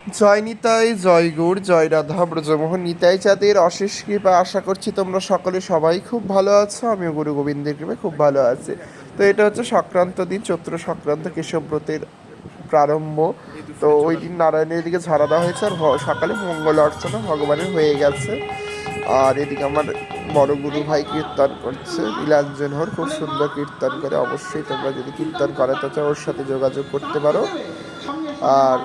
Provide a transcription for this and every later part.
জয় নিতাই, জয় গৌর, জয় রাধা ব্রজমোহন নিতাই চাঁদের অশেষ কৃপা। আশা করছি তোমরা সকলে সবাই খুব ভালো আছো। আমিও গুরু গোবিন্দের কৃপায় খুব ভালো আছি। তো এটা হচ্ছে সংক্রান্ত দিন, চৈত্র সংক্রান্ত, কেশবব্রতের প্রারম্ভ। তো ওই দিন নারায়ণের দিকে ঝাড়া দেওয়া হয়েছে, আর সকালে মঙ্গল অর্চনা ভগবানের হয়ে গেছে। আর এদিকে আমার বড় গুরু ভাই কীর্তন করছে, নীলাঞ্জন হর, খুব সুন্দর কীর্তন করে। অবশ্যই তোমরা যদি কীর্তন করাতে চাও ওর সাথে যোগাযোগ করতে পারো। আর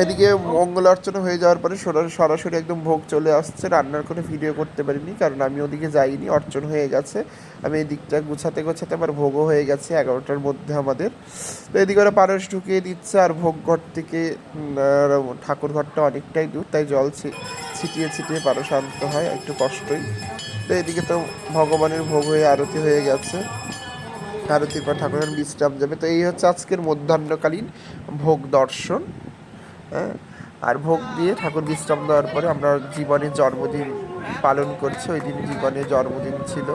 এদিকে মঙ্গল অর্চনা হয়ে যাওয়ার পরে সরাসরি একদম ভোগ চলে আসছে। রান্নার কোনো ভিডিও করতে পারিনি, কারণ আমি ওদিকে যাইনি, অর্চন হয়ে গেছে। আমি এই দিকটা গুছাতে গোছাতে আমার ভোগও হয়ে গেছে 11টার মধ্যে আমাদের। তো এদিকে ওরা পারস ঢুকিয়ে দিচ্ছে, আর ভোগ ঘর থেকে ঠাকুর ঘরটা অনেকটাই দূর, তাই জল ছিটিয়ে ছিটিয়ে পারস আনতে হয়, একটু কষ্টই। তো এদিকে তো ভগবানের ভোগ হয়ে আরতি হয়ে গেছে, আরতির পর ঠাকুরের বিশ্রাম যাবে। তো এই হচ্ছে আজকের মধ্যাহ্নকালীন ভোগ দর্শন। হ্যাঁ, আর ভোগ দিয়ে ঠাকুর বিশ্রাম দেওয়ার পরে আমরা জীবনের জন্মদিন পালন করছি। ওই দিন জীবনের জন্মদিন ছিল,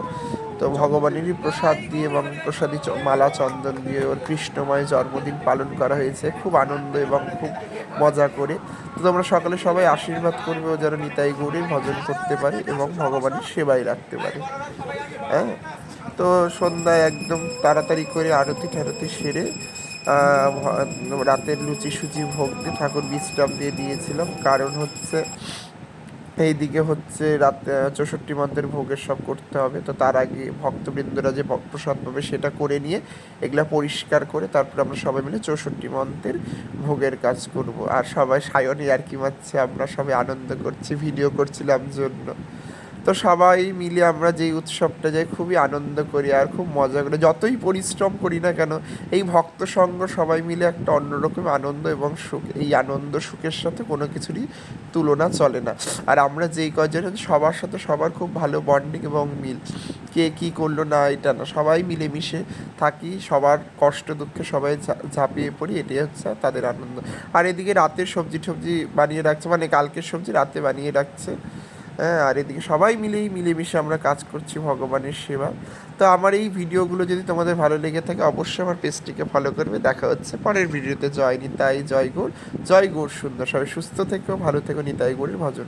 তো ভগবানেরই প্রসাদ দিয়ে এবং প্রসাদী মালা চন্দন দিয়ে ওর কৃষ্ণময় জন্মদিন পালন করা হয়েছে খুব আনন্দ এবং খুব মজা করে। তো তোমরা সকালে সবাই আশীর্বাদ করবে ও যেন নিতাই গৌরীর ভজন করতে পারে এবং ভগবানের সেবায় রাখতে পারে। হ্যাঁ, তো সন্ধ্যায় একদম তাড়াতাড়ি করে আরতি ঠারতি সেরে রাতের লুচি সুচি ভোগ দিয়ে ঠাকুর বিশ্রাম দিয়ে দিয়েছিলাম। কারণ হচ্ছে এইদিকে হচ্ছে রাতে 64 মন্ত্রের ভোগের সব করতে হবে। তো তার আগে ভক্তবৃন্দরা যে প্রসাদ পাবে সেটা করে নিয়ে এগুলা পরিষ্কার করে তারপর আমরা সবাই মিলে 64 মন্ত্রের ভোগের কাজ করব। আর সবাই সায়নী আর কি মারছে, আমরা সবাই আনন্দ করছি, ভিডিও করছিলাম জন্য। তো সবাই মিলে আমরা যেই উৎসবটা যাই খুবই আনন্দ করি আর খুব মজা করি। যতই পরিশ্রম করি না কেন, এই ভক্ত সঙ্গ সবাই মিলে একটা অন্যরকম আনন্দ এবং সুখ। এই আনন্দ সুখের সাথে কোনো কিছুরই তুলনা চলে না। আর আমরা যেই কজন সবার সাথে সবার খুব ভালো বন্ডিং এবং মিল, কে কী করলো না এটা না, সবাই মিলেমিশে থাকি, সবার কষ্ট দুঃখে সবাই ঝাঁপিয়ে পড়ি, এটাই হচ্ছে তাদের আনন্দ। আর এদিকে রাতের সবজি টবজি বানিয়ে রাখছে, মানে কালকের সবজি রাতে বানিয়ে রাখছে। হ্যাঁ, আর এদিকে সবাই মিলেমিশে আমরা কাজ করছি ভগবানের সেবা। তো আমার এই ভিডিওগুলো যদি তোমাদের ভালো লেগে থাকে অবশ্যই আমার পেজটিকে ফলো করবে। দেখা হচ্ছে পরের ভিডিওতে। জয় নিতাই, জয় গৌর, জয় গৌর সুন্দর। সবাই সুস্থ থেকো, ভালো থেকো, নিতাই গৌরের ভজন।